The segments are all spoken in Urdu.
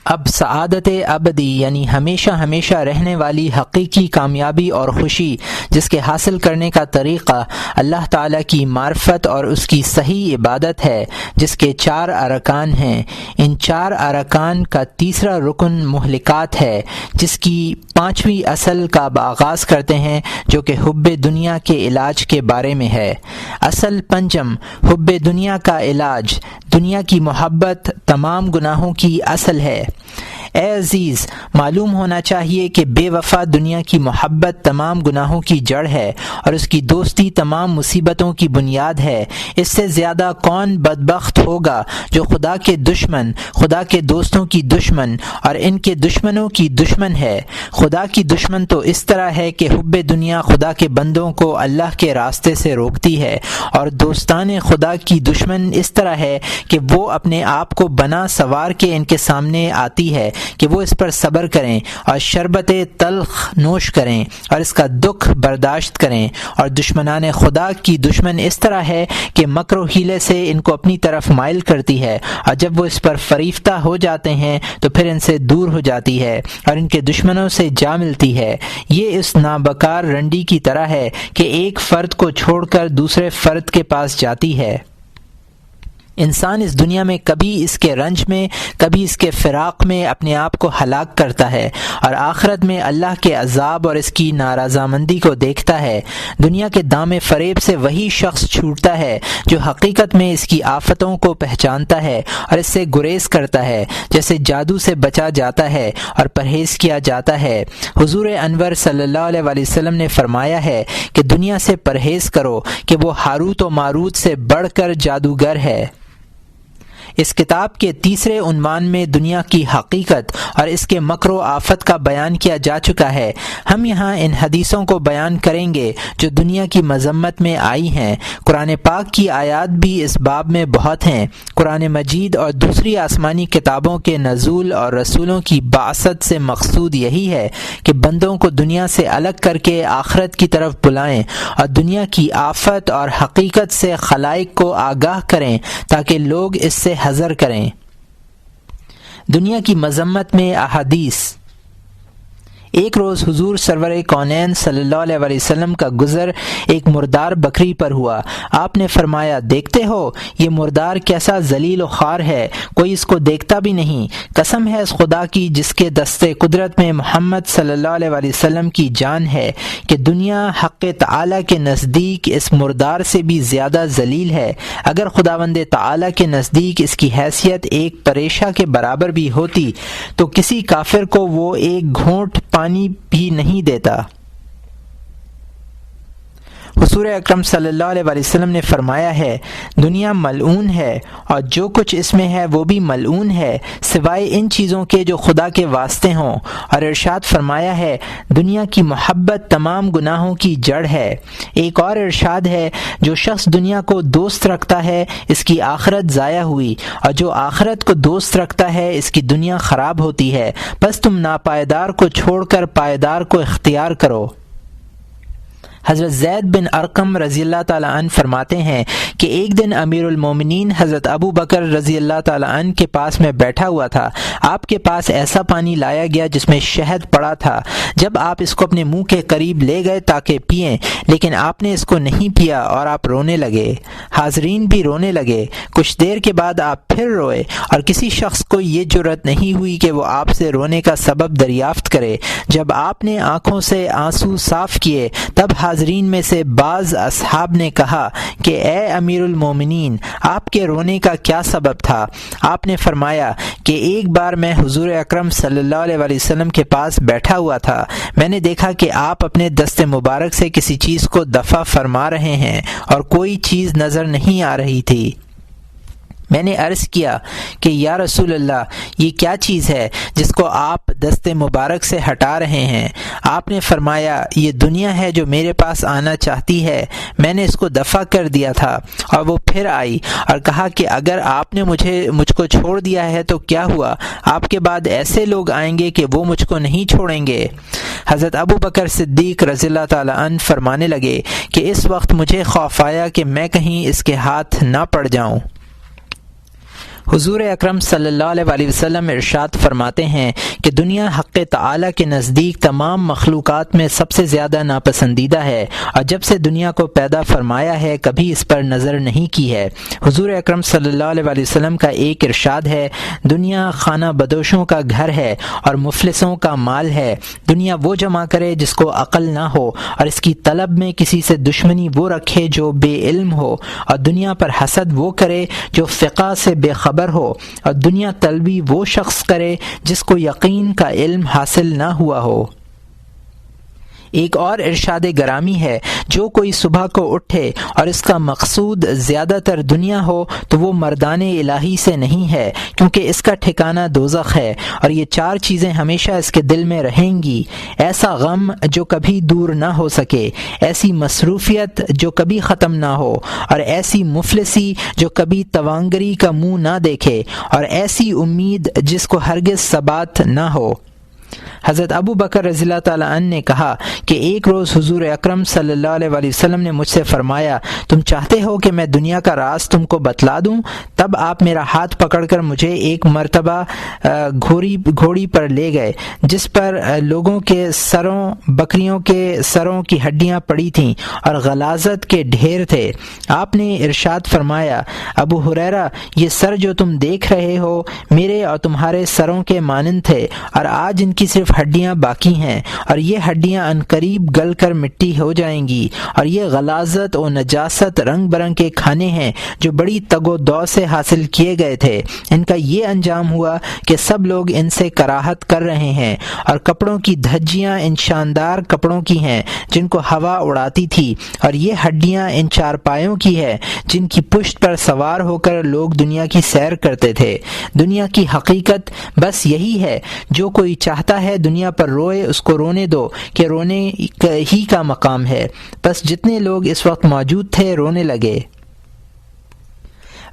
اب سعادت ابدی یعنی ہمیشہ ہمیشہ رہنے والی حقیقی کامیابی اور خوشی جس کے حاصل کرنے کا طریقہ اللہ تعالیٰ کی معرفت اور اس کی صحیح عبادت ہے، جس کے 4 ارکان ہیں۔ ان 4 ارکان کا تیسرا رکن مہلکات ہے، جس کی 5ویں اصل کا آغاز کرتے ہیں، جو کہ حب دنیا کے علاج کے بارے میں ہے۔ اصل پنجم، حب دنیا کا علاج، دنیا کی محبت تمام گناہوں کی اصل ہے۔ اے عزیز، معلوم ہونا چاہیے کہ بے وفا دنیا کی محبت تمام گناہوں کی جڑ ہے اور اس کی دوستی تمام مصیبتوں کی بنیاد ہے۔ اس سے زیادہ کون بدبخت ہوگا جو خدا کے دشمن، خدا کے دوستوں کی دشمن اور ان کے دشمنوں کی دشمن ہے۔ خدا کی دشمن تو اس طرح ہے کہ حب دنیا خدا کے بندوں کو اللہ کے راستے سے روکتی ہے، اور دوستان خدا کی دشمن اس طرح ہے کہ وہ اپنے آپ کو بنا سوار کے ان کے سامنے آتی ہے کہ وہ اس پر صبر کریں اور شربت تلخ نوش کریں اور اس کا دکھ برداشت کریں۔ اور دشمنان خدا کی دشمن اس طرح ہے کہ مکر و حیلے سے ان کو اپنی طرف مائل کرتی ہے، اور جب وہ اس پر فریفتہ ہو جاتے ہیں تو پھر ان سے دور ہو جاتی ہے اور ان کے دشمنوں سے جا ملتی ہے۔ یہ اس نابکار رنڈی کی طرح ہے کہ ایک فرد کو چھوڑ کر دوسرے فرد کے پاس جاتی ہے۔ انسان اس دنیا میں کبھی اس کے رنج میں، کبھی اس کے فراق میں اپنے آپ کو ہلاک کرتا ہے، اور آخرت میں اللہ کے عذاب اور اس کی نارضامندی کو دیکھتا ہے۔ دنیا کے دام فریب سے وہی شخص چھوٹتا ہے جو حقیقت میں اس کی آفتوں کو پہچانتا ہے اور اس سے گریز کرتا ہے، جیسے جادو سے بچا جاتا ہے اور پرہیز کیا جاتا ہے۔ حضور انور صلی اللہ علیہ وسلم نے فرمایا ہے کہ دنیا سے پرہیز کرو کہ وہ ہاروت و ماروت سے بڑھ کر جادوگر ہے۔ اس کتاب کے تیسرے عنوان میں دنیا کی حقیقت اور اس کے مکر و آفت کا بیان کیا جا چکا ہے۔ ہم یہاں ان حدیثوں کو بیان کریں گے جو دنیا کی مذمت میں آئی ہیں۔ قرآن پاک کی آیات بھی اس باب میں بہت ہیں۔ قرآن مجید اور دوسری آسمانی کتابوں کے نزول اور رسولوں کی بعثت سے مقصود یہی ہے کہ بندوں کو دنیا سے الگ کر کے آخرت کی طرف بلائیں اور دنیا کی آفت اور حقیقت سے خلائق کو آگاہ کریں تاکہ لوگ اس سے حذر کریں۔ دنیا کی مذمت میں احادیث۔ ایک روز حضور سرور کونین صلی اللہ علیہ وسلم کا گزر ایک مردار بکری پر ہوا۔ آپ نے فرمایا، دیکھتے ہو یہ مردار کیسا ذلیل و خوار ہے، کوئی اس کو دیکھتا بھی نہیں۔ قسم ہے اس خدا کی جس کے دستے قدرت میں محمد صلی اللہ علیہ وسلم کی جان ہے کہ دنیا حق تعالی کے نزدیک اس مردار سے بھی زیادہ ذلیل ہے۔ اگر خداوند تعالی کے نزدیک اس کی حیثیت ایک پریشہ کے برابر بھی ہوتی تو کسی کافر کو وہ ایک گھونٹ پانی بھی نہیں دیتا۔ حضور اکرم صلی اللہ علیہ وسلم نے فرمایا ہے، دنیا ملعون ہے اور جو کچھ اس میں ہے وہ بھی ملعون ہے سوائے ان چیزوں کے جو خدا کے واسطے ہوں، اور ارشاد فرمایا ہے، دنیا کی محبت تمام گناہوں کی جڑ ہے۔ ایک اور ارشاد ہے، جو شخص دنیا کو دوست رکھتا ہے اس کی آخرت ضائع ہوئی، اور جو آخرت کو دوست رکھتا ہے اس کی دنیا خراب ہوتی ہے۔ بس تم ناپائیدار کو چھوڑ کر پائیدار کو اختیار کرو۔ حضرت زید بن ارقم رضی اللہ تعالیٰ عنہ فرماتے ہیں کہ ایک دن امیر المومنین حضرت ابو بکر رضی اللہ تعالیٰ عنہ کے پاس میں بیٹھا ہوا تھا۔ آپ کے پاس ایسا پانی لایا گیا جس میں شہد پڑا تھا۔ جب آپ اس کو اپنے منہ کے قریب لے گئے تاکہ پئیں، لیکن آپ نے اس کو نہیں پیا اور آپ رونے لگے۔ حاضرین بھی رونے لگے۔ کچھ دیر کے بعد آپ پھر روئے، اور کسی شخص کو یہ جرأت نہیں ہوئی کہ وہ آپ سے رونے کا سبب دریافت کرے۔ جب آپ نے آنکھوں سے آنسو صاف کیے تب حاضرین میں سے بعض اصحاب نے کہا کہ اے امیر المومنین، آپ کے رونے کا کیا سبب تھا؟ آپ نے فرمایا کہ ایک بار میں حضور اکرم صلی اللہ علیہ وسلم کے پاس بیٹھا ہوا تھا، میں نے دیکھا کہ آپ اپنے دست مبارک سے کسی چیز کو دفع فرما رہے ہیں اور کوئی چیز نظر نہیں آ رہی تھی۔ میں نے عرض کیا کہ یا رسول اللہ، یہ کیا چیز ہے جس کو آپ دست مبارک سے ہٹا رہے ہیں؟ آپ نے فرمایا، یہ دنیا ہے جو میرے پاس آنا چاہتی ہے، میں نے اس کو دفع کر دیا تھا اور وہ پھر آئی، اور کہا کہ اگر آپ نے مجھ کو چھوڑ دیا ہے تو کیا ہوا؟ آپ کے بعد ایسے لوگ آئیں گے کہ وہ مجھ کو نہیں چھوڑیں گے۔ حضرت ابو بکر صدیق رضی اللہ تعالیٰ عنہ فرمانے لگے کہ اس وقت مجھے خوف آیا کہ میں کہیں اس کے ہاتھ نہ پڑ جاؤں۔ حضور اکرم صلی اللہ علیہ وسلم ارشاد فرماتے ہیں کہ دنیا حق تعالی کے نزدیک تمام مخلوقات میں سب سے زیادہ ناپسندیدہ ہے، اور جب سے دنیا کو پیدا فرمایا ہے کبھی اس پر نظر نہیں کی ہے۔ حضور اکرم صلی اللہ علیہ وسلم کا ایک ارشاد ہے، دنیا خانہ بدوشوں کا گھر ہے اور مفلسوں کا مال ہے۔ دنیا وہ جمع کرے جس کو عقل نہ ہو، اور اس کی طلب میں کسی سے دشمنی وہ رکھے جو بے علم ہو، اور دنیا پر حسد وہ کرے جو فقہ سے بے خبر ہو، اور دنیا طلبی وہ شخص کرے جس کو یقین کا علم حاصل نہ ہوا ہو۔ ایک اور ارشاد گرامی ہے، جو کوئی صبح کو اٹھے اور اس کا مقصود زیادہ تر دنیا ہو تو وہ مردان الہی سے نہیں ہے، کیونکہ اس کا ٹھکانہ دوزخ ہے، اور یہ چار چیزیں ہمیشہ اس کے دل میں رہیں گی: ایسا غم جو کبھی دور نہ ہو سکے، ایسی مصروفیت جو کبھی ختم نہ ہو، اور ایسی مفلسی جو کبھی توانگری کا منہ نہ دیکھے، اور ایسی امید جس کو ہرگز ثبات نہ ہو۔ حضرت ابو بکر رضی اللہ تعالیٰ عنہ نے کہا کہ ایک روز حضور اکرم صلی اللہ علیہ وسلم نے مجھ سے فرمایا، تم چاہتے ہو کہ میں دنیا کا راز تم کو بتلا دوں؟ تب آپ میرا ہاتھ پکڑ کر مجھے ایک مرتبہ گھوڑی پر لے گئے جس پر لوگوں کے سروں، بکریوں کے سروں کی ہڈیاں پڑی تھیں اور غلاظت کے ڈھیر تھے۔ آپ نے ارشاد فرمایا، ابو ہریرہ، یہ سر جو تم دیکھ رہے ہو میرے اور تمہارے سروں کے مانند تھے، اور آج ان کی صرف ہڈیاں باقی ہیں، اور یہ ہڈیاں عنقریب گل کر مٹی ہو جائیں گی، اور یہ غلاظت و نجاست رنگ برنگ کے کھانے ہیں جو بڑی تگ و دو سے حاصل کیے گئے تھے۔ ان کا یہ انجام ہوا کہ سب لوگ ان سے کراہت کر رہے ہیں، اور کپڑوں کی دھجیاں ان شاندار کپڑوں کی ہیں جن کو ہوا اڑاتی تھی، اور یہ ہڈیاں ان چارپایوں کی ہے جن کی پشت پر سوار ہو کر لوگ دنیا کی سیر کرتے تھے۔ دنیا کی حقیقت بس یہی ہے، جو کوئی چاہتا ہے دنیا پر روئے اس کو رونے دو کہ رونے ہی کا مقام ہے۔ بس جتنے لوگ اس وقت موجود تھے رونے لگے۔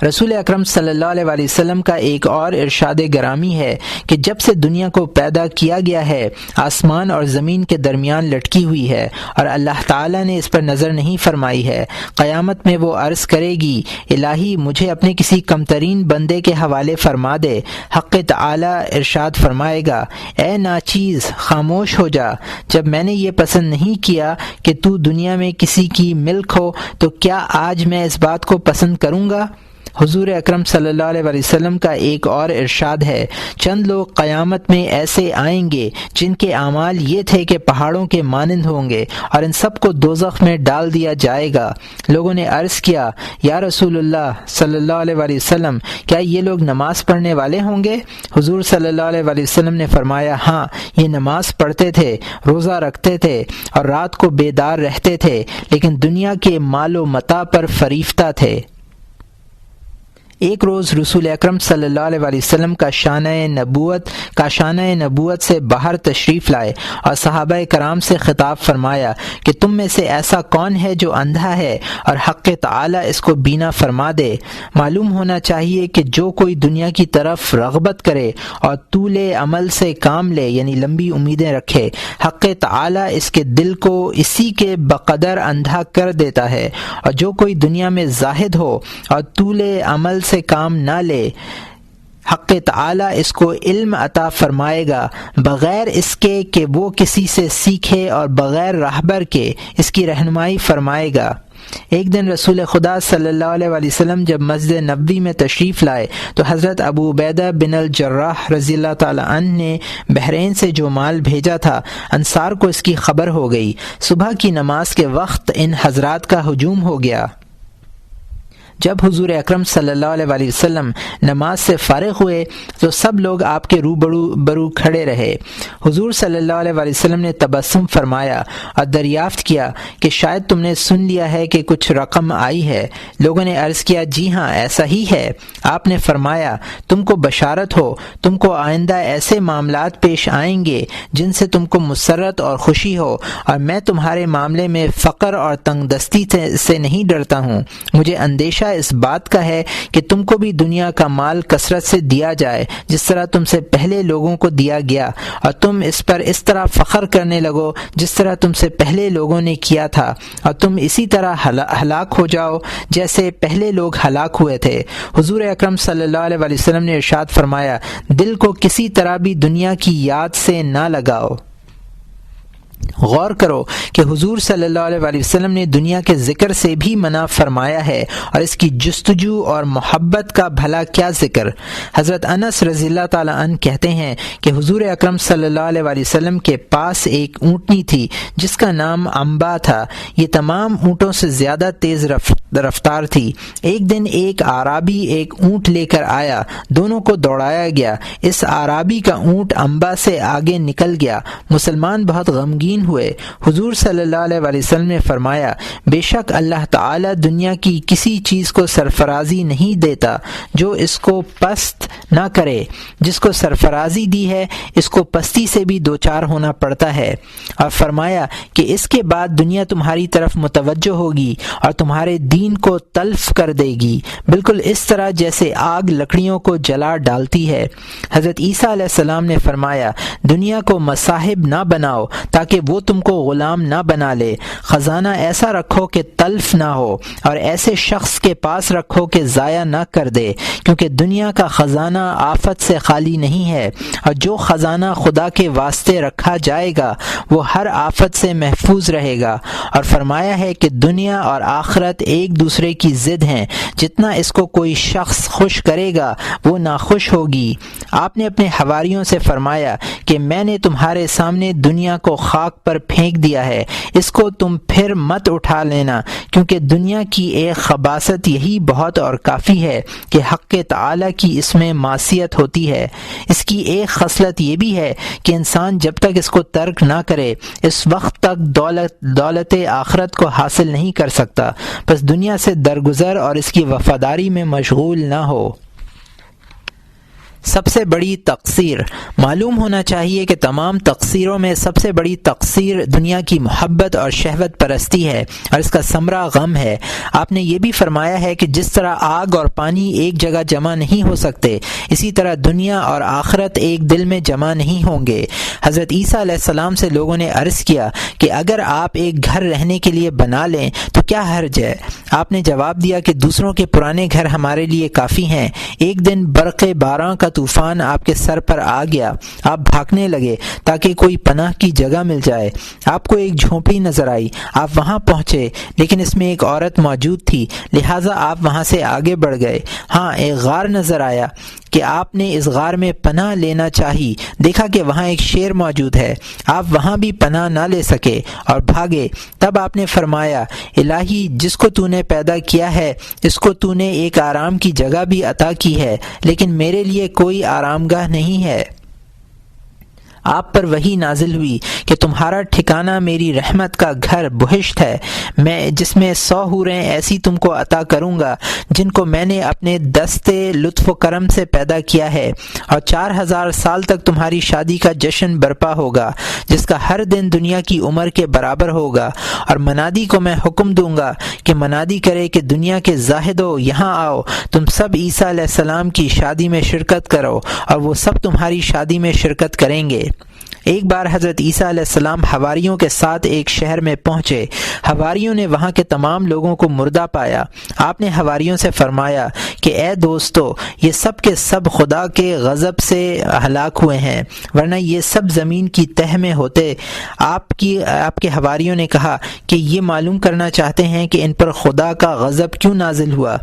رسول اکرم صلی اللہ علیہ وسلم کا ایک اور ارشاد گرامی ہے کہ جب سے دنیا کو پیدا کیا گیا ہے آسمان اور زمین کے درمیان لٹکی ہوئی ہے، اور اللہ تعالیٰ نے اس پر نظر نہیں فرمائی ہے۔ قیامت میں وہ عرض کرے گی، الہی مجھے اپنے کسی کمترین بندے کے حوالے فرما دے۔ حق تعالیٰ ارشاد فرمائے گا، اے ناچیز خاموش ہو جا، جب میں نے یہ پسند نہیں کیا کہ تو دنیا میں کسی کی ملک ہو تو کیا آج میں اس بات کو پسند کروں گا؟ حضور اکرم صلی اللہ علیہ وسلم کا ایک اور ارشاد ہے، چند لوگ قیامت میں ایسے آئیں گے جن کے اعمال یہ تھے کہ پہاڑوں کے مانند ہوں گے، اور ان سب کو دوزخ میں ڈال دیا جائے گا۔ لوگوں نے عرض کیا، یا رسول اللہ صلی اللہ علیہ وسلم، کیا یہ لوگ نماز پڑھنے والے ہوں گے؟ حضور صلی اللہ علیہ وسلم نے فرمایا، ہاں، یہ نماز پڑھتے تھے، روزہ رکھتے تھے اور رات کو بیدار رہتے تھے، لیکن دنیا کے مال و متاع پر فریفتہ تھے۔ ایک روز رسول اکرم صلی اللہ علیہ وسلم کا شانہ نبوت سے باہر تشریف لائے اور صحابہ کرام سے خطاب فرمایا کہ تم میں سے ایسا کون ہے جو اندھا ہے اور حق تعالی اس کو بینا فرما دے۔ معلوم ہونا چاہیے کہ جو کوئی دنیا کی طرف رغبت کرے اور طول عمل سے کام لے، یعنی لمبی امیدیں رکھے، حق تعالی اس کے دل کو اسی کے بقدر اندھا کر دیتا ہے، اور جو کوئی دنیا میں زاہد ہو اور طول عمل سے کام نہ لے، حق تعالی اس کو علم عطا فرمائے گا بغیر اس کے کہ وہ کسی سے سیکھے، اور بغیر راہبر کے اس کی رہنمائی فرمائے گا۔ ایک دن رسول خدا صلی اللہ علیہ وسلم جب مسجد نبوی میں تشریف لائے تو حضرت ابو عبیدہ بن الجراح رضی اللہ تعالی عنہ نے بحرین سے جو مال بھیجا تھا انصار کو اس کی خبر ہو گئی۔ صبح کی نماز کے وقت ان حضرات کا ہجوم ہو گیا۔ جب حضور اکرم صلی اللہ علیہ وسلم نماز سے فارغ ہوئے تو سب لوگ آپ کے روبرو کھڑے رہے۔ حضور صلی اللہ علیہ وسلم نے تبسم فرمایا اور دریافت کیا کہ شاید تم نے سن لیا ہے کہ کچھ رقم آئی ہے۔ لوگوں نے عرض کیا، جی ہاں، ایسا ہی ہے۔ آپ نے فرمایا، تم کو بشارت ہو، تم کو آئندہ ایسے معاملات پیش آئیں گے جن سے تم کو مسرت اور خوشی ہو، اور میں تمہارے معاملے میں فقر اور تنگ دستی سے نہیں ڈرتا ہوں۔ مجھے اندیشہ اس بات کا ہے کہ تم کو بھی دنیا کا مال کثرت سے دیا جائے جس طرح تم سے پہلے لوگوں کو دیا گیا، اور تم اس پر اس طرح فخر کرنے لگو جس طرح تم سے پہلے لوگوں نے کیا تھا، اور تم اسی طرح ہلاک ہو جاؤ جیسے پہلے لوگ ہلاک ہوئے تھے۔ حضور اکرم صلی اللہ علیہ وسلم نے ارشاد فرمایا، دل کو کسی طرح بھی دنیا کی یاد سے نہ لگاؤ۔ غور کرو کہ حضور صلی اللہ علیہ وسلم نے دنیا کے ذکر سے بھی منع فرمایا ہے، اور اس کی جستجو اور محبت کا بھلا کیا ذکر۔ حضرت انس رضی اللہ تعالی عنہ کہتے ہیں کہ حضور اکرم صلی اللہ علیہ وسلم کے پاس ایک اونٹنی تھی جس کا نام انبا تھا۔ یہ تمام اونٹوں سے زیادہ تیز رفتار تھی۔ ایک دن ایک اعرابی ایک اونٹ لے کر آیا، دونوں کو دوڑایا گیا۔ اس اعرابی کا اونٹ انبا سے آگے نکل گیا۔ مسلمان بہت غمگین ہوئے۔ حضور صلی اللہ علیہ وسلم نے فرمایا، بے شک اللہ تعالی دنیا کی کسی چیز کو سرفرازی نہیں دیتا جو اس کو پست نہ کرے۔ جس کو سرفرازی دی ہے اس کو پستی سے بھی دوچار ہونا پڑتا ہے، اور فرمایا کہ اس کے بعد دنیا تمہاری طرف متوجہ ہوگی اور تمہارے دین کو تلف کر دے گی، بالکل اس طرح جیسے آگ لکڑیوں کو جلا ڈالتی ہے۔ حضرت عیسیٰ علیہ السلام نے فرمایا، دنیا کو مصاحب نہ بناؤ تاکہ وہ تم کو غلام نہ بنا لے۔ خزانہ ایسا رکھو کہ تلف نہ ہو، اور ایسے شخص کے پاس رکھو کہ ضائع نہ کر دے، کیونکہ دنیا کا خزانہ آفت سے خالی نہیں ہے، اور جو خزانہ خدا کے واسطے رکھا جائے گا وہ ہر آفت سے محفوظ رہے گا۔ اور فرمایا ہے کہ دنیا اور آخرت ایک دوسرے کی ضد ہیں، جتنا اس کو کوئی شخص خوش کرے گا وہ ناخوش ہوگی۔ آپ نے اپنے حواریوں سے فرمایا کہ میں نے تمہارے سامنے دنیا کو خاک پر پھینک دیا ہے، اس کو تم پھر مت اٹھا لینا، کیونکہ دنیا کی ایک خباثت یہی بہت اور کافی ہے کہ حق تعالی کی اس میں معصیت ہوتی ہے۔ اس کی ایک خصلت یہ بھی ہے کہ انسان جب تک اس کو ترک نہ کرے اس وقت تک دولت آخرت کو حاصل نہیں کر سکتا، بس دنیا سے درگزر اور اس کی وفاداری میں مشغول نہ ہو۔ سب سے بڑی تقصیر، معلوم ہونا چاہیے کہ تمام تقصیروں میں سب سے بڑی تقصیر دنیا کی محبت اور شہوت پرستی ہے، اور اس کا ثمرہ غم ہے۔ آپ نے یہ بھی فرمایا ہے کہ جس طرح آگ اور پانی ایک جگہ جمع نہیں ہو سکتے، اسی طرح دنیا اور آخرت ایک دل میں جمع نہیں ہوں گے۔ حضرت عیسیٰ علیہ السلام سے لوگوں نے عرض کیا کہ اگر آپ ایک گھر رہنے کے لیے بنا لیں تو کیا حرج ہے؟ آپ نے جواب دیا کہ دوسروں کے پرانے گھر ہمارے لیے کافی ہیں۔ ایک دن برق باران کا طوفان آپ کے سر پر آ گیا، آپ بھاگنے لگے تاکہ کوئی پناہ کی جگہ مل جائے۔ آپ کو ایک جھونپڑی نظر آئی، آپ وہاں پہنچے، لیکن اس میں ایک عورت موجود تھی، لہٰذا آپ وہاں سے آگے بڑھ گئے۔ ہاں، ایک غار نظر آیا کہ آپ نے اس غار میں پناہ لینا چاہی، دیکھا کہ وہاں ایک شیر موجود ہے، آپ وہاں بھی پناہ نہ لے سکے اور بھاگے۔ تب آپ نے فرمایا، الہی، جس کو تو نے پیدا کیا ہے اس کو تو نے ایک آرام کی جگہ بھی عطا کی ہے، لیکن میرے لیے کوئی آرام گاہ نہیں ہے۔ آپ پر وحی نازل ہوئی کہ تمہارا ٹھکانہ میری رحمت کا گھر بہشت ہے، میں جس میں 100 حوریں ایسی تم کو عطا کروں گا جن کو میں نے اپنے دستے لطف و کرم سے پیدا کیا ہے، اور 4000 سال تک تمہاری شادی کا جشن برپا ہوگا جس کا ہر دن دنیا کی عمر کے برابر ہوگا۔ اور منادی کو میں حکم دوں گا کہ منادی کرے کہ دنیا کے زاہدو یہاں آؤ، تم سب عیسیٰ علیہ السلام کی شادی میں شرکت کرو، اور وہ سب تمہاری شادی میں شرکت کریں گے۔ ایک بار حضرت عیسیٰ علیہ السلام حواریوں کے ساتھ ایک شہر میں پہنچے۔ حواریوں نے وہاں کے تمام لوگوں کو مردہ پایا۔ آپ نے حواریوں سے فرمایا کہ اے دوستو، یہ سب کے سب خدا کے غضب سے ہلاک ہوئے ہیں، ورنہ یہ سب زمین کی تہ میں ہوتے۔ آپ کے حواریوں نے کہا کہ یہ معلوم کرنا چاہتے ہیں کہ ان پر خدا کا غضب کیوں نازل ہوا۔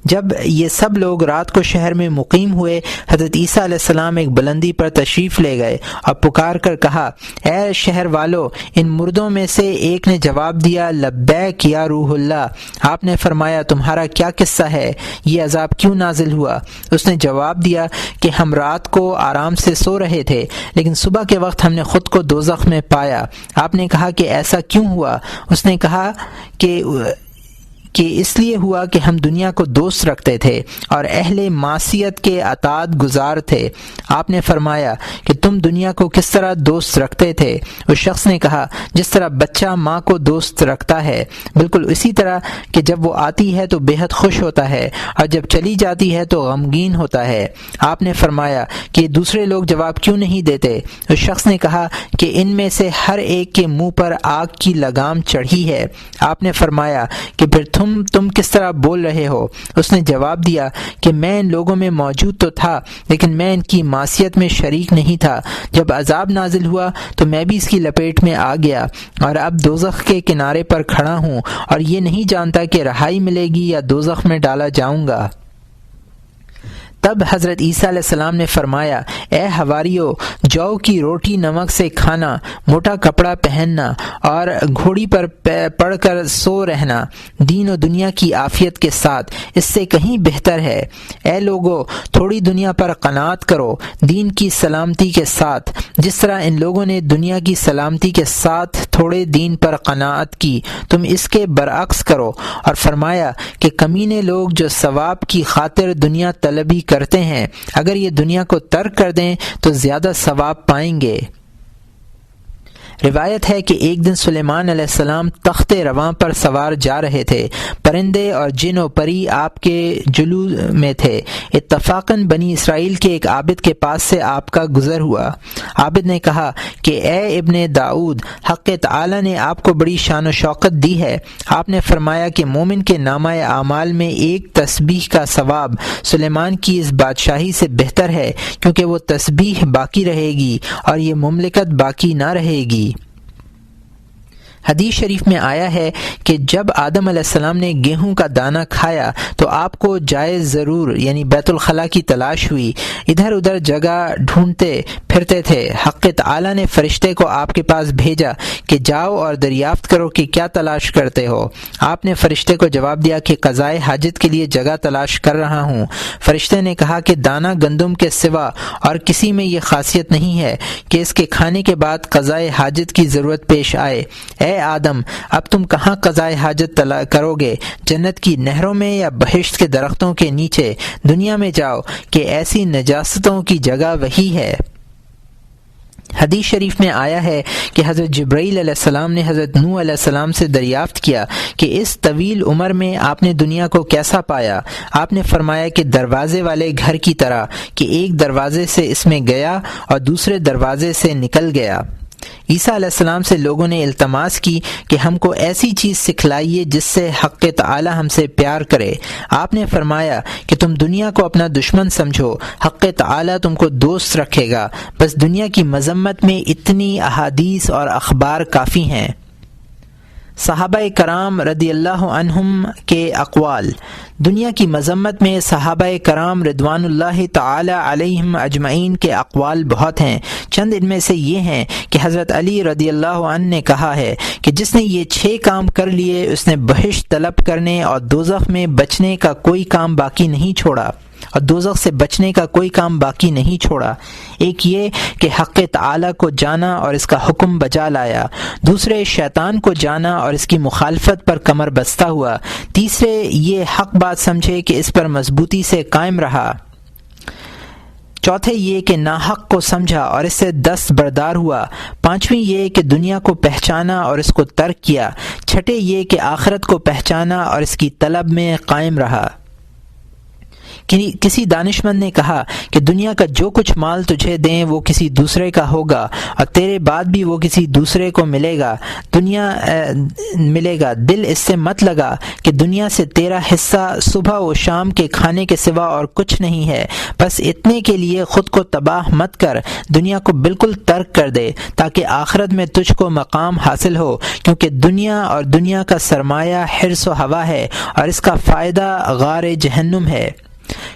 جب یہ سب لوگ رات کو شہر میں مقیم ہوئے، حضرت عیسیٰ علیہ السلام ایک بلندی پر تشریف لے گئے اور پکار کر کہا، اے شہر والو، ان مردوں میں سے ایک نے جواب دیا، لبیک یا روح اللہ۔ آپ نے فرمایا، تمہارا کیا قصہ ہے؟ یہ عذاب کیوں نازل ہوا؟ اس نے جواب دیا کہ ہم رات کو آرام سے سو رہے تھے، لیکن صبح کے وقت ہم نے خود کو دوزخ میں پایا۔ آپ نے کہا کہ ایسا کیوں ہوا؟ اس نے کہا کہ اس لیے ہوا کہ ہم دنیا کو دوست رکھتے تھے اور اہل معصیت کے اطاعت گزار تھے۔ آپ نے فرمایا کہ تم دنیا کو کس طرح دوست رکھتے تھے؟ اس شخص نے کہا جس طرح بچہ ماں کو دوست رکھتا ہے، بالکل اسی طرح کہ جب وہ آتی ہے تو بے حد خوش ہوتا ہے اور جب چلی جاتی ہے تو غمگین ہوتا ہے۔ آپ نے فرمایا کہ دوسرے لوگ جواب کیوں نہیں دیتے؟ اس شخص نے کہا کہ ان میں سے ہر ایک کے منہ پر آگ کی لگام چڑھی ہے۔ آپ نے فرمایا کہ پھر تم کس طرح بول رہے ہو؟ اس نے جواب دیا کہ میں ان لوگوں میں موجود تو تھا لیکن میں ان کی معصیت میں شریک نہیں تھا۔ جب عذاب نازل ہوا تو میں بھی اس کی لپیٹ میں آ گیا اور اب دوزخ کے کنارے پر کھڑا ہوں اور یہ نہیں جانتا کہ رہائی ملے گی یا دوزخ میں ڈالا جاؤں گا۔ تب حضرت عیسیٰ علیہ السلام نے فرمایا اے حواریو، جو کی روٹی نمک سے کھانا، موٹا کپڑا پہننا اور گھوڑی پر پڑ کر سو رہنا دین و دنیا کی عافیت کے ساتھ اس سے کہیں بہتر ہے۔ اے لوگو، تھوڑی دنیا پر قناعت کرو دین کی سلامتی کے ساتھ، جس طرح ان لوگوں نے دنیا کی سلامتی کے ساتھ تھوڑے دین پر قناعت کی، تم اس کے برعکس کرو۔ اور فرمایا کہ کمینے لوگ جو ثواب کی خاطر دنیا طلبی کرتے ہیں، اگر یہ دنیا کو ترک کر دیں تو زیادہ ثواب پائیں گے۔ روایت ہے کہ ایک دن سلیمان علیہ السلام تخت رواں پر سوار جا رہے تھے، پرندے اور جن و پری آپ کے جلو میں تھے۔ اتفاقاً بنی اسرائیل کے ایک عابد کے پاس سے آپ کا گزر ہوا۔ عابد نے کہا کہ اے ابن داؤد، حق تعالی نے آپ کو بڑی شان و شوکت دی ہے۔ آپ نے فرمایا کہ مومن کے نامہ اعمال میں ایک تسبیح کا ثواب سلیمان کی اس بادشاہی سے بہتر ہے، کیونکہ وہ تسبیح باقی رہے گی اور یہ مملکت باقی نہ رہے گی۔ حدیث شریف میں آیا ہے کہ جب آدم علیہ السلام نے گیہوں کا دانہ کھایا تو آپ کو جائز ضرور یعنی بیت الخلاء کی تلاش ہوئی، ادھر ادھر جگہ ڈھونڈتے پھرتے تھے۔ حق تعالی نے فرشتے کو آپ کے پاس بھیجا کہ جاؤ اور دریافت کرو کہ کیا تلاش کرتے ہو۔ آپ نے فرشتے کو جواب دیا کہ قضائے حاجت کے لیے جگہ تلاش کر رہا ہوں۔ فرشتے نے کہا کہ دانہ گندم کے سوا اور کسی میں یہ خاصیت نہیں ہے کہ اس کے کھانے کے بعد قضائے حاجت کی ضرورت پیش آئے۔ اے آدم، اب تم کہاں قضائے حاجت کرو گے؟ جنت کی نہروں میں یا بہشت کے درختوں کے نیچے؟ دنیا میں جاؤ کہ ایسی نجاستوں کی جگہ وہی ہے۔ حدیث شریف میں آیا ہے کہ حضرت جبرائیل علیہ السلام نے حضرت نوح علیہ السلام سے دریافت کیا کہ اس طویل عمر میں آپ نے دنیا کو کیسا پایا؟ آپ نے فرمایا کہ دروازے والے گھر کی طرح، کہ ایک دروازے سے اس میں گیا اور دوسرے دروازے سے نکل گیا۔ عیسیٰ علیہ السلام سے لوگوں نے التماس کی کہ ہم کو ایسی چیز سکھلائیے جس سے حق تعالی ہم سے پیار کرے۔ آپ نے فرمایا کہ تم دنیا کو اپنا دشمن سمجھو، حق تعالی تم کو دوست رکھے گا۔ بس دنیا کی مذمت میں اتنی احادیث اور اخبار کافی ہیں۔ صحابہ کرام رضی اللہ عنہم کے اقوال۔ دنیا کی مذمت میں صحابہ کرام رضوان اللہ تعالی علیہم اجمعین کے اقوال بہت ہیں۔ چند ان میں سے یہ ہیں کہ حضرت علی رضی اللہ عنہ نے کہا ہے کہ جس نے یہ 6 کام کر لیے اس نے بہشت طلب کرنے اور دوزخ میں بچنے کا کوئی کام باقی نہیں چھوڑا، اور دوزخ سے بچنے کا کوئی کام باقی نہیں چھوڑا۔ ایک یہ کہ حق تعالی کو جانا اور اس کا حکم بجا لایا، دوسرے شیطان کو جانا اور اس کی مخالفت پر کمر بستہ ہوا، تیسرے یہ حق بات سمجھے کہ اس پر مضبوطی سے قائم رہا، چوتھے یہ کہ ناحق کو سمجھا اور اس سے دست بردار ہوا، پانچویں یہ کہ دنیا کو پہچانا اور اس کو ترک کیا، چھٹے یہ کہ آخرت کو پہچانا اور اس کی طلب میں قائم رہا۔ کسی دانشمند نے کہا کہ دنیا کا جو کچھ مال تجھے دیں وہ کسی دوسرے کا ہوگا اور تیرے بعد بھی وہ کسی دوسرے کو ملے گا، دل اس سے مت لگا کہ دنیا سے تیرا حصہ صبح و شام کے کھانے کے سوا اور کچھ نہیں ہے، بس اتنے کے لیے خود کو تباہ مت کر، دنیا کو بالکل ترک کر دے تاکہ آخرت میں تجھ کو مقام حاصل ہو، کیونکہ دنیا اور دنیا کا سرمایہ حرص و ہوا ہے اور اس کا فائدہ غار جہنم ہے۔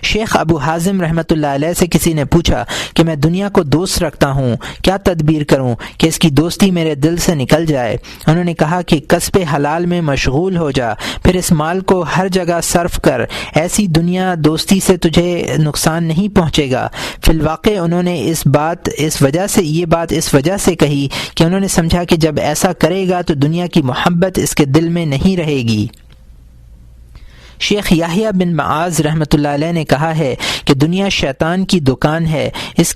شیخ ابو حازم رحمۃ اللہ علیہ سے کسی نے پوچھا کہ میں دنیا کو دوست رکھتا ہوں، کیا تدبیر کروں کہ اس کی دوستی میرے دل سے نکل جائے؟ انہوں نے کہا کہ کسب حلال میں مشغول ہو جا، پھر اس مال کو ہر جگہ صرف کر، ایسی دنیا دوستی سے تجھے نقصان نہیں پہنچے گا۔ فی الواقع انہوں نے یہ بات اس وجہ سے کہی کہ انہوں نے سمجھا کہ جب ایسا کرے گا تو دنیا کی محبت اس کے دل میں نہیں رہے گی۔ شیخ یحییٰ بن معاذ رحمۃ اللہ علیہ نے کہا ہے کہ دنیا شیطان کی دکان ہے، اس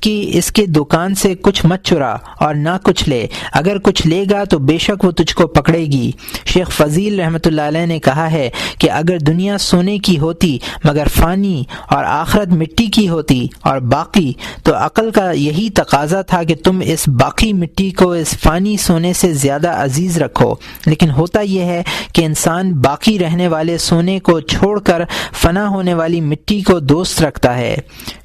کے دکان سے کچھ مت چرا اور نہ کچھ لے، اگر کچھ لے گا تو بے شک وہ تجھ کو پکڑے گی۔ شیخ فضیل رحمۃ اللہ علیہ نے کہا ہے کہ اگر دنیا سونے کی ہوتی مگر فانی اور آخرت مٹی کی ہوتی اور باقی، تو عقل کا یہی تقاضا تھا کہ تم اس باقی مٹی کو اس فانی سونے سے زیادہ عزیز رکھو، لیکن ہوتا یہ ہے کہ انسان باقی رہنے والے سونے کو چھوڑ کر فنا ہونے والی مٹی کو دوست رکھتا ہے۔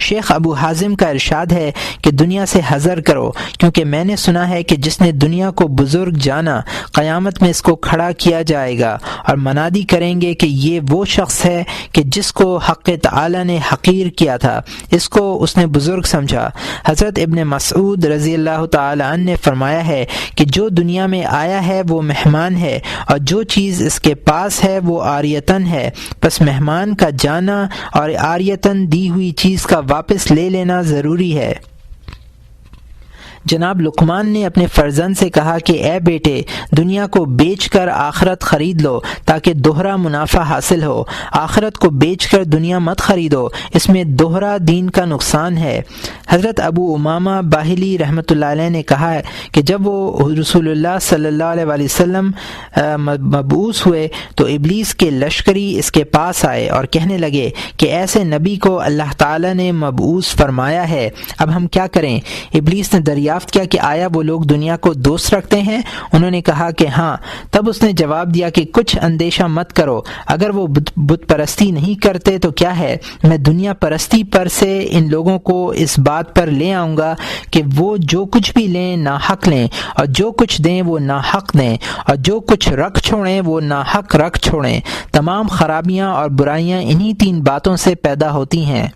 شیخ ابو حازم کا ارشاد ہے کہ دنیا سے حذر کرو، کیونکہ میں نے سنا ہے کہ جس نے دنیا کو بزرگ جانا قیامت میں اس کو کھڑا کیا جائے گا اور منادی کریں گے کہ یہ وہ شخص ہے کہ جس کو حق تعالی نے حقیر کیا تھا، اس کو اس نے بزرگ سمجھا۔ حضرت ابن مسعود رضی اللہ تعالی عنہ نے فرمایا ہے کہ جو دنیا میں آیا ہے وہ مہمان ہے، اور جو چیز اس کے پاس ہے وہ عاریتن ہے، پس مہمان کا جانا اور عاریتن دی ہوئی چیز کا واپس لے لینا ضروری ہے۔ جناب لقمان نے اپنے فرزند سے کہا کہ اے بیٹے، دنیا کو بیچ کر آخرت خرید لو تاکہ دوہرا منافع حاصل ہو۔ آخرت کو بیچ کر دنیا مت خریدو، اس میں دوہرا دین کا نقصان ہے۔ حضرت ابو امامہ باہلی رحمۃ اللہ علیہ نے کہا کہ جب وہ رسول اللہ صلی اللہ علیہ وآلہ وسلم مبعوث ہوئے تو ابلیس کے لشکری اس کے پاس آئے اور کہنے لگے کہ ایسے نبی کو اللہ تعالی نے مبعوث فرمایا ہے، اب ہم کیا کریں؟ ابلیس نے دریافت کیا کہ آیا وہ لوگ دنیا کو دوست رکھتے ہیں؟ انہوں نے کہا کہ ہاں۔ تب اس نے جواب دیا کہ کچھ اندیشہ مت کرو، اگر وہ بت پرستی نہیں کرتے تو کیا ہے، میں دنیا پرستی پر سے ان لوگوں کو اس بات پر لے آؤں گا کہ وہ جو کچھ بھی لیں ناحق لیں، اور جو کچھ دیں وہ ناحق دیں، اور جو کچھ رکھ چھوڑیں وہ ناحق رکھ چھوڑیں۔ تمام خرابیاں اور برائیاں انہی 3 باتوں سے پیدا ہوتی ہیں۔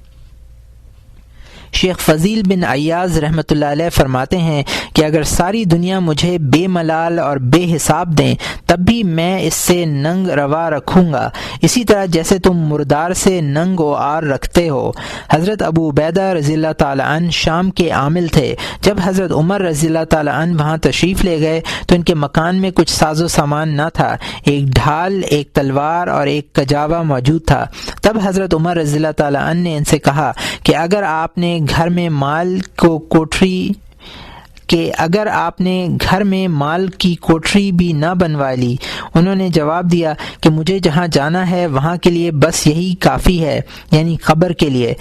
شیخ فضیل بن عیاض رحمۃ اللہ علیہ فرماتے ہیں کہ اگر ساری دنیا مجھے بے ملال اور بے حساب دیں تب بھی میں اس سے ننگ روا رکھوں گا، اسی طرح جیسے تم مردار سے ننگ و عار رکھتے ہو۔ حضرت ابو عبیدہ رضی اللہ تعالی عنہ شام کے عامل تھے۔ جب حضرت عمر رضی اللہ تعالی عنہ وہاں تشریف لے گئے تو ان کے مکان میں کچھ ساز و سامان نہ تھا، ایک ڈھال، ایک تلوار اور ایک کجاوا موجود تھا۔ تب حضرت عمر رضی اللہ تعالی عنہ نے ان سے کہا کہ اگر آپ نے گھر میں مال کی کوٹری بھی نہ بنوا لی۔ انہوں نے جواب دیا کہ مجھے جہاں جانا ہے وہاں کے لیے بس یہی کافی ہے، یعنی قبر کے لیے۔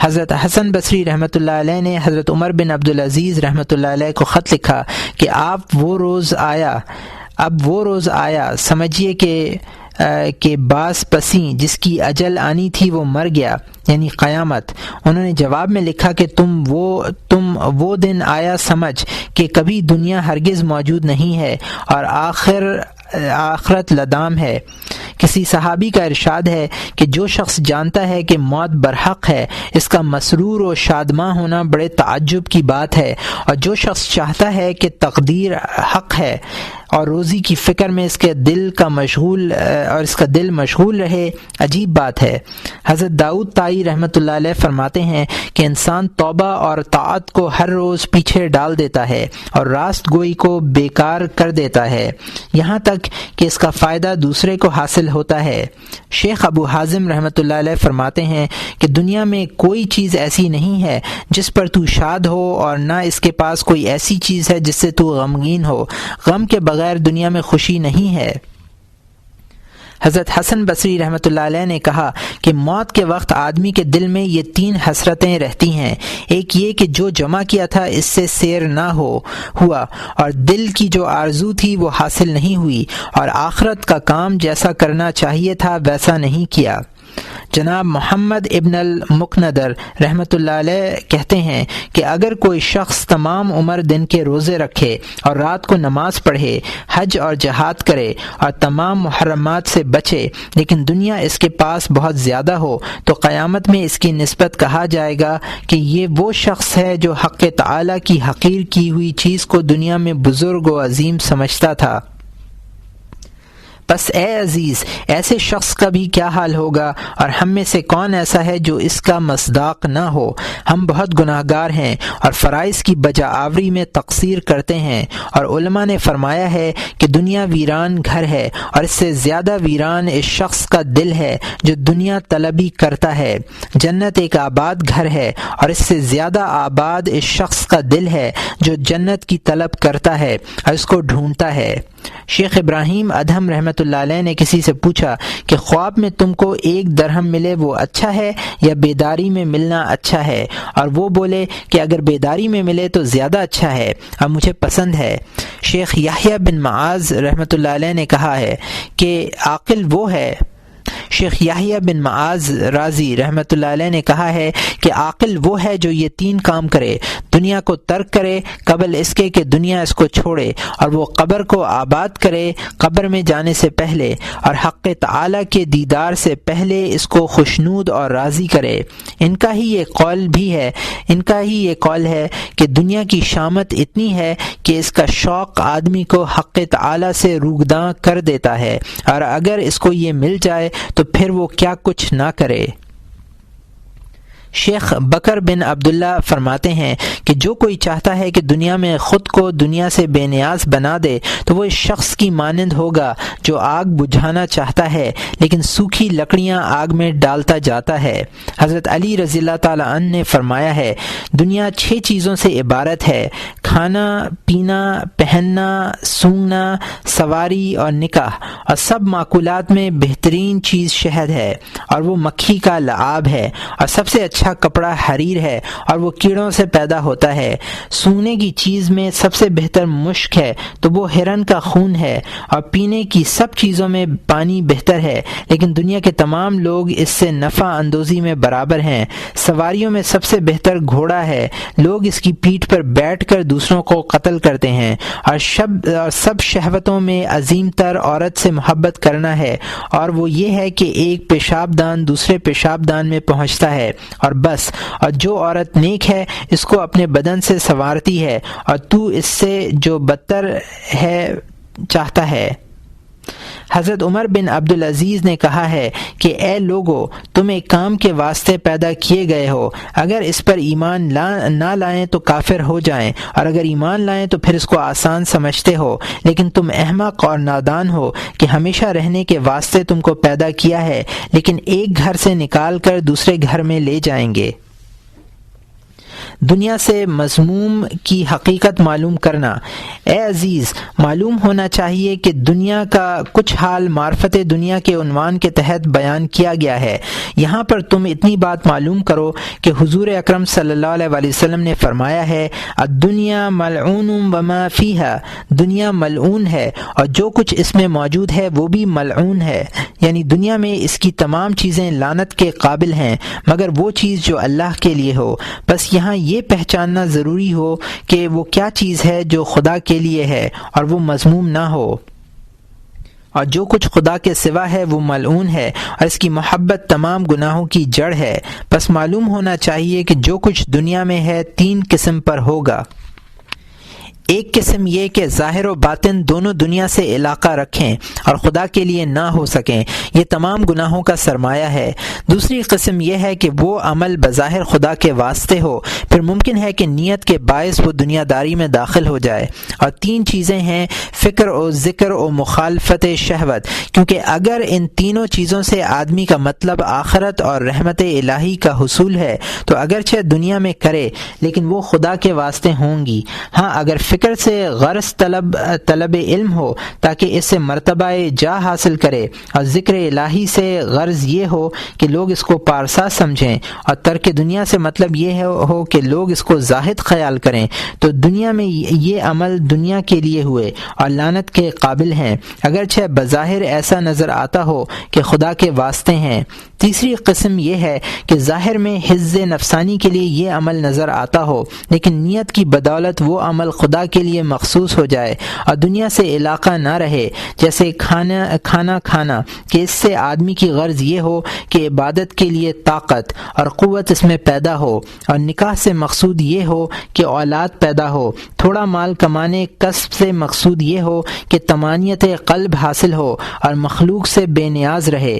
حضرت حسن بصری رحمۃ اللہ علیہ نے حضرت عمر بن عبدالعزیز رحمۃ اللہ علیہ کو خط لکھا کہ اب وہ روز آیا، سمجھیے کہ باس پسیں جس کی اجل آنی تھی وہ مر گیا، یعنی قیامت۔ انہوں نے جواب میں لکھا کہ تم وہ دن آیا سمجھ کہ کبھی دنیا ہرگز موجود نہیں ہے اور آخرت لدام ہے۔ کسی صحابی کا ارشاد ہے کہ جو شخص جانتا ہے کہ موت برحق ہے، اس کا مسرور و شادماں ہونا بڑے تعجب کی بات ہے، اور جو شخص چاہتا ہے کہ تقدیر حق ہے اور روزی کی فکر میں اس کا دل مشغول رہے، عجیب بات ہے۔ حضرت داؤد طائی رحمۃ اللہ علیہ فرماتے ہیں کہ انسان توبہ اور طاعت کو ہر روز پیچھے ڈال دیتا ہے اور راست گوئی کو بیکار کر دیتا ہے، یہاں تک کہ اس کا فائدہ دوسرے کو حاصل ہوتا ہے۔ شیخ ابو حازم رحمۃ اللہ علیہ فرماتے ہیں کہ دنیا میں کوئی چیز ایسی نہیں ہے جس پر تو شاد ہو، اور نہ اس کے پاس کوئی ایسی چیز ہے جس سے تو غمگین ہو۔ غم کے بغیر دنیا میں خوشی نہیں ہے۔ حضرت حسن بصری رحمۃ اللہ علیہ نے کہا کہ موت کے وقت آدمی کے دل میں یہ 3 حسرتیں رہتی ہیں، ایک یہ کہ جو جمع کیا تھا اس سے سیر نہ ہوا، اور دل کی جو آرزو تھی وہ حاصل نہیں ہوئی، اور آخرت کا کام جیسا کرنا چاہیے تھا ویسا نہیں کیا۔ جناب محمد ابن المقندر رحمۃ اللہ علیہ کہتے ہیں کہ اگر کوئی شخص تمام عمر دن کے روزے رکھے اور رات کو نماز پڑھے، حج اور جہاد کرے اور تمام محرمات سے بچے، لیکن دنیا اس کے پاس بہت زیادہ ہو، تو قیامت میں اس کی نسبت کہا جائے گا کہ یہ وہ شخص ہے جو حق تعالی کی حقیر کی ہوئی چیز کو دنیا میں بزرگ و عظیم سمجھتا تھا۔ بس اے عزیز، ایسے شخص کا بھی کیا حال ہوگا، اور ہم میں سے کون ایسا ہے جو اس کا مصداق نہ ہو؟ ہم بہت گناہگار ہیں اور فرائض کی بجا آوری میں تقصیر کرتے ہیں، اور علماء نے فرمایا ہے کہ دنیا ویران گھر ہے، اور اس سے زیادہ ویران اس شخص کا دل ہے جو دنیا طلبی کرتا ہے۔ جنت ایک آباد گھر ہے، اور اس سے زیادہ آباد اس شخص کا دل ہے جو جنت کی طلب کرتا ہے اور اس کو ڈھونڈتا ہے۔ شیخ ابراہیم ادہم رحمۃ اللہ علیہ نے کسی سے پوچھا کہ خواب میں تم کو 1 درہم ملے وہ اچھا ہے یا بیداری میں ملنا اچھا ہے؟ اور وہ بولے کہ اگر بیداری میں ملے تو زیادہ اچھا ہے اور مجھے پسند ہے۔ شیخ یحییٰ بن معاذ رحمۃ اللہ علیہ نے کہا ہے کہ عاقل وہ ہے شیخ یحییٰ بن معاذ رازی رحمۃ اللہ علیہ نے کہا ہے کہ عاقل وہ ہے جو یہ 3 کام کرے: دنیا کو ترک کرے قبل اس کے کہ دنیا اس کو چھوڑے، اور وہ قبر کو آباد کرے قبر میں جانے سے پہلے، اور حق تعالی کے دیدار سے پہلے اس کو خوشنود اور راضی کرے۔ ان کا ہی یہ قول ہے کہ دنیا کی شامت اتنی ہے کہ اس کا شوق آدمی کو حق تعالی سے روگداں کر دیتا ہے، اور اگر اس کو یہ مل جائے تو پھر وہ کیا کچھ نہ کرے۔ شیخ بکر بن عبداللہ فرماتے ہیں کہ جو کوئی چاہتا ہے کہ دنیا میں خود کو دنیا سے بے نیاز بنا دے تو وہ اس شخص کی مانند ہوگا جو آگ بجھانا چاہتا ہے لیکن سوکھی لکڑیاں آگ میں ڈالتا جاتا ہے۔ حضرت علی رضی اللہ تعالی عنہ نے فرمایا ہے، دنیا 6 چیزوں سے عبارت ہے: کھانا، پینا، پہننا، سونگنا، سواری اور نکاح، اور سب معقولات میں بہترین چیز شہد ہے، اور وہ مکھی کا لعاب ہے، اور سب سے اچھا کپڑا حریر ہے، اور وہ کیڑوں سے پیدا ہوتا ہے۔ سونگنے کی چیز میں سب سے بہتر مشک ہے تو وہ ہرن کا خون ہے، اور پینے کی سب چیزوں میں پانی بہتر ہے، لیکن دنیا کے تمام لوگ اس سے نفع اندوزی میں برابر ہیں۔ سواریوں میں سب سے بہتر گھوڑا ہے، لوگ اس کی پیٹھ پر بیٹھ کر دوسروں کو قتل کرتے ہیں، اور سب شہوتوں میں عظیم تر عورت سے محبت کرنا ہے، اور وہ یہ ہے کہ ایک پیشاب دان دوسرے پیشاب دان میں پہنچتا ہے، اور بس۔ اور جو عورت نیک ہے اس کو اپنے بدن سے سنوارتی ہے، اور تو اس سے جو بدتر ہے چاہتا ہے۔ حضرت عمر بن عبدالعزیز نے کہا ہے کہ اے لوگو، تم ایک کام کے واسطے پیدا کیے گئے ہو، اگر اس پر ایمان نہ لائیں تو کافر ہو جائیں، اور اگر ایمان لائیں تو پھر اس کو آسان سمجھتے ہو، لیکن تم احمق اور نادان ہو کہ ہمیشہ رہنے کے واسطے تم کو پیدا کیا ہے لیکن ایک گھر سے نکال کر دوسرے گھر میں لے جائیں گے۔ دنیا سے مضموم کی حقیقت معلوم کرنا۔ اے عزیز، معلوم ہونا چاہیے کہ دنیا کا کچھ حال معرفت دنیا کے عنوان کے تحت بیان کیا گیا ہے۔ یہاں پر تم اتنی بات معلوم کرو کہ حضور اکرم صلی اللہ علیہ وآلہ وسلم نے فرمایا ہے، الدنیا ملعون وما فیہا، دنیا ملعون ہے اور جو کچھ اس میں موجود ہے وہ بھی ملعون ہے، یعنی دنیا میں اس کی تمام چیزیں لعنت کے قابل ہیں مگر وہ چیز جو اللہ کے لیے ہو۔ بس یہاں یہ پہچاننا ضروری ہو کہ وہ کیا چیز ہے جو خدا کے لیے ہے اور وہ مذموم نہ ہو، اور جو کچھ خدا کے سوا ہے وہ ملعون ہے اور اس کی محبت تمام گناہوں کی جڑ ہے۔ بس معلوم ہونا چاہیے کہ جو کچھ دنیا میں ہے 3 قسم پر ہوگا۔ ایک قسم یہ کہ ظاہر و باطن دونوں دنیا سے علاقہ رکھیں اور خدا کے لیے نہ ہو سکیں، یہ تمام گناہوں کا سرمایہ ہے۔ دوسری قسم یہ ہے کہ وہ عمل بظاہر خدا کے واسطے ہو، پھر ممکن ہے کہ نیت کے باعث وہ دنیا داری میں داخل ہو جائے۔ اور 3 چیزیں ہیں، فکر و ذکر و مخالفت شہوت، کیونکہ اگر ان تینوں چیزوں سے آدمی کا مطلب آخرت اور رحمت الہی کا حصول ہے تو اگرچہ دنیا میں کرے لیکن وہ خدا کے واسطے ہوں گی۔ ہاں اگر فکر سے غرض طلب علم ہو تاکہ اس سے مرتبہ جا حاصل کرے، اور ذکر الہی سے غرض یہ ہو کہ لوگ اس کو پارسا سمجھیں، اور ترک دنیا سے مطلب یہ ہو کہ لوگ اس کو زاہد خیال کریں، تو دنیا میں یہ عمل دنیا کے لیے ہوئے اور لعنت کے قابل ہیں، اگرچہ بظاہر ایسا نظر آتا ہو کہ خدا کے واسطے ہیں۔ تیسری قسم یہ ہے کہ ظاہر میں حظ نفسانی کے لیے یہ عمل نظر آتا ہو لیکن نیت کی بدولت وہ عمل خدا خدا کے لیے مخصوص ہو جائے اور دنیا سے علاقہ نہ رہے، جیسے کھانا کھانا کہ اس سے آدمی کی غرض یہ ہو کہ عبادت کے لیے طاقت اور قوت اس میں پیدا ہو، اور نکاح سے مقصود یہ ہو کہ اولاد پیدا ہو، تھوڑا مال کمانے کسب سے مقصود یہ ہو کہ طمانینت قلب حاصل ہو اور مخلوق سے بے نیاز رہے۔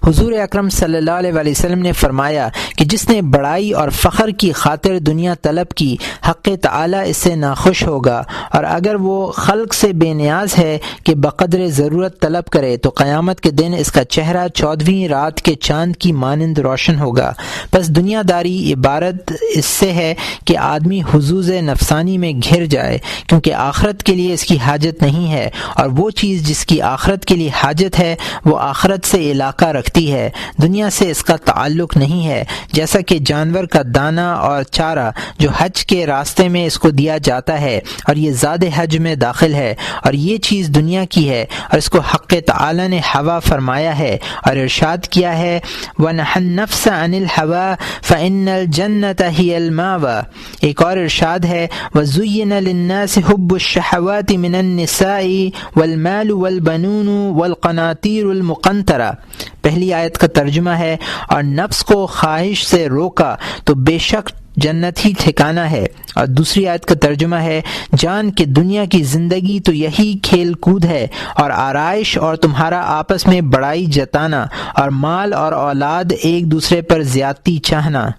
حضور اکرم صلی اللہ علیہ وسلم نے فرمایا کہ جس نے بڑائی اور فخر کی خاطر دنیا طلب کی، حق تعالی اس سے ناخوش ہوگا، اور اگر وہ خلق سے بے نیاز ہے کہ بقدر ضرورت طلب کرے تو قیامت کے دن اس کا چہرہ 14ویں رات کے چاند کی مانند روشن ہوگا۔ بس دنیا داری عبارت اس سے ہے کہ آدمی حظوظ نفسانی میں گھر جائے، کیونکہ آخرت کے لیے اس کی حاجت نہیں ہے، اور وہ چیز جس کی آخرت کے لیے حاجت ہے وہ آخرت سے علاقہ رکھتی ہے، دنیا سے اس کا تعلق نہیں ہے، جیسا کہ جانور کا دانہ اور چارہ جو حج کے راستے میں اس کو دیا جاتا ہے اور یہ زاد حج میں داخل ہے، اور یہ چیز دنیا کی ہے، اور اس کو حق تعالی نے ہوا فرمایا ہے اور ارشاد کیا ہے وَنَحَ النَّفْسَ عَنِ الْهَوَىٰ فَإِنَّ الْجَنَّةَ هِيَ الْمَأْوَىٰ۔ ایک اور ارشاد ہے وَزُيِّنَ لِلنَّاسِ حُبُّ الشَّهَوَاتِ مِنَ النِّسَاءِ وَالْمَالُ وَالْبَنُونُ وَالْقَنَاطِيرُ الْمُقَنطَرَةُ۔ پہلی آیت کا ترجمہ ہے اور نفس کو خواہش سے روکا تو بے شک جنت ہی ٹھکانہ ہے، اور دوسری آیت کا ترجمہ ہے جان کہ دنیا کی زندگی تو یہی کھیل کود ہے اور آرائش اور تمہارا آپس میں بڑائی جتانا اور مال اور اولاد ایک دوسرے پر زیادتی چاہنا۔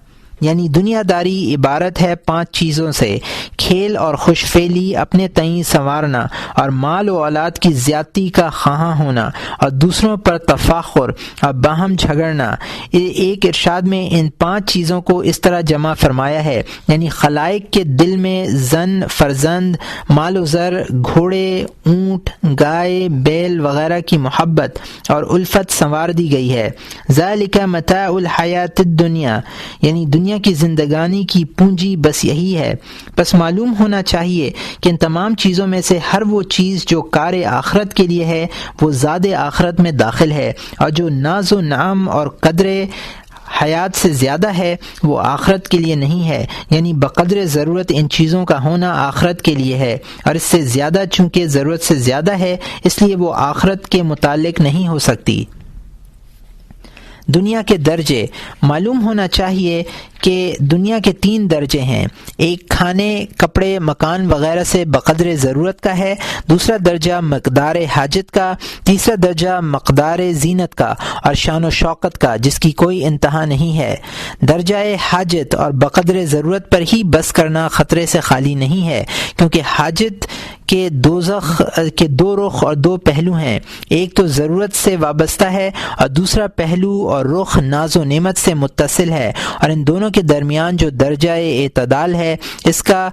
یعنی دنیا داری عبارت ہے 5 چیزوں سے: کھیل اور خوش فعلی، اپنے تئیں سنوارنا، اور مال و اولاد کی زیادتی کا خواہاں ہونا، اور دوسروں پر تفاخر اور باہم جھگڑنا۔ ایک ارشاد میں ان 5 چیزوں کو اس طرح جمع فرمایا ہے، یعنی خلائق کے دل میں زن، فرزند، مال و زر، گھوڑے، اونٹ، گائے، بیل وغیرہ کی محبت اور الفت سنوار دی گئی ہے۔ ذالک متاع الحیات الدنیا، یعنی دنیا کی زندگانی کی پونجی بس یہی ہے۔ بس معلوم ہونا چاہیے کہ ان تمام چیزوں میں سے ہر وہ چیز جو کار آخرت کے لیے ہے وہ زاد آخرت میں داخل ہے، اور جو ناز و نعم اور قدر حیات سے زیادہ ہے وہ آخرت کے لیے نہیں ہے، یعنی بقدر ضرورت ان چیزوں کا ہونا آخرت کے لیے ہے، اور اس سے زیادہ چونکہ ضرورت سے زیادہ ہے اس لیے وہ آخرت کے متعلق نہیں ہو سکتی۔ دنیا کے درجے معلوم ہونا چاہیے کہ دنیا کے 3 درجے ہیں۔ ایک کھانے، کپڑے، مکان وغیرہ سے بقدر ضرورت کا ہے، دوسرا درجہ مقدار حاجت کا، تیسرا درجہ مقدار زینت کا اور شان و شوکت کا جس کی کوئی انتہا نہیں ہے۔ درجہ حاجت اور بقدر ضرورت پر ہی بس کرنا خطرے سے خالی نہیں ہے، کیونکہ حاجت کے دوزخ کے 2 رخ اور 2 پہلو ہیں، ایک تو ضرورت سے وابستہ ہے اور دوسرا پہلو اور رخ ناز و نعمت سے متصل ہے، اور ان دونوں کے درمیان جو درجہ اعتدال ہے اس کا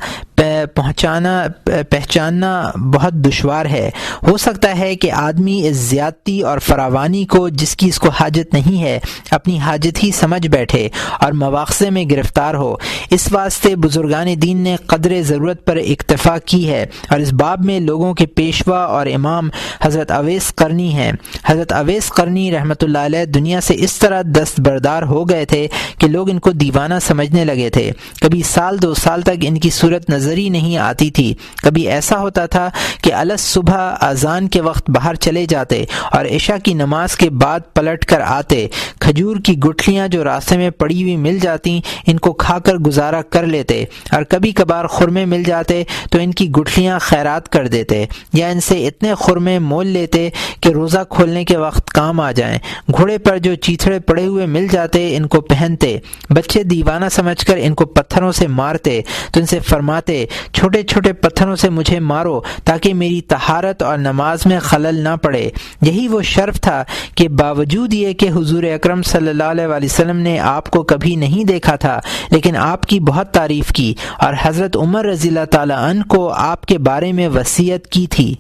پہچاننا بہت دشوار ہے۔ ہو سکتا ہے کہ آدمی اس زیادتی اور فراوانی کو جس کی اس کو حاجت نہیں ہے اپنی حاجت ہی سمجھ بیٹھے اور مواخذے میں گرفتار ہو۔ اس واسطے بزرگان دین نے قدر ضرورت پر اکتفا کی ہے، اور اس باب میں لوگوں کے پیشوا اور امام حضرت اویس قرنی ہیں۔ حضرت اویس قرنی رحمۃ اللہ علیہ دنیا سے اس طرح دستبردار ہو گئے تھے کہ لوگ ان کو دیوانہ سمجھنے لگے تھے۔ کبھی 2 سال تک ان کی صورت نظر ہی نہیں آتی تھی۔ کبھی ایسا ہوتا تھا کہ الگ صبح اذان کے وقت باہر چلے جاتے اور عشاء کی نماز کے بعد پلٹ کر آتے، کھجور کی گٹھلیاں جو راستے میں پڑی ہوئی مل جاتی ان کو کھا کر گزارا کر لیتے، اور کبھی کبھار خرمے مل جاتے تو ان کی گٹھلیاں خیرات کر دیتے، یا ان سے اتنے خرمے مول لیتے کہ روزہ کھولنے کے وقت کام آ جائیں۔ گھوڑے پر جو چیتھڑے پڑے ہوئے مل جاتے ان کو پہنتے۔ بچے دیوانہ سمجھ کر ان کو پتھروں سے مارتے تو ان سے فرماتے چھوٹے چھوٹے پتھروں سے مجھے مارو تاکہ میری طہارت اور نماز میں خلل نہ پڑے۔ یہی وہ شرف تھا کہ باوجود یہ کہ حضور اکرم صلی اللہ علیہ وسلم نے آپ کو کبھی نہیں دیکھا تھا لیکن آپ کی بہت تعریف کی، اور حضرت عمر رضی اللہ تعالی عنہ کو آپ کے بارے میں وصیت کی تھی۔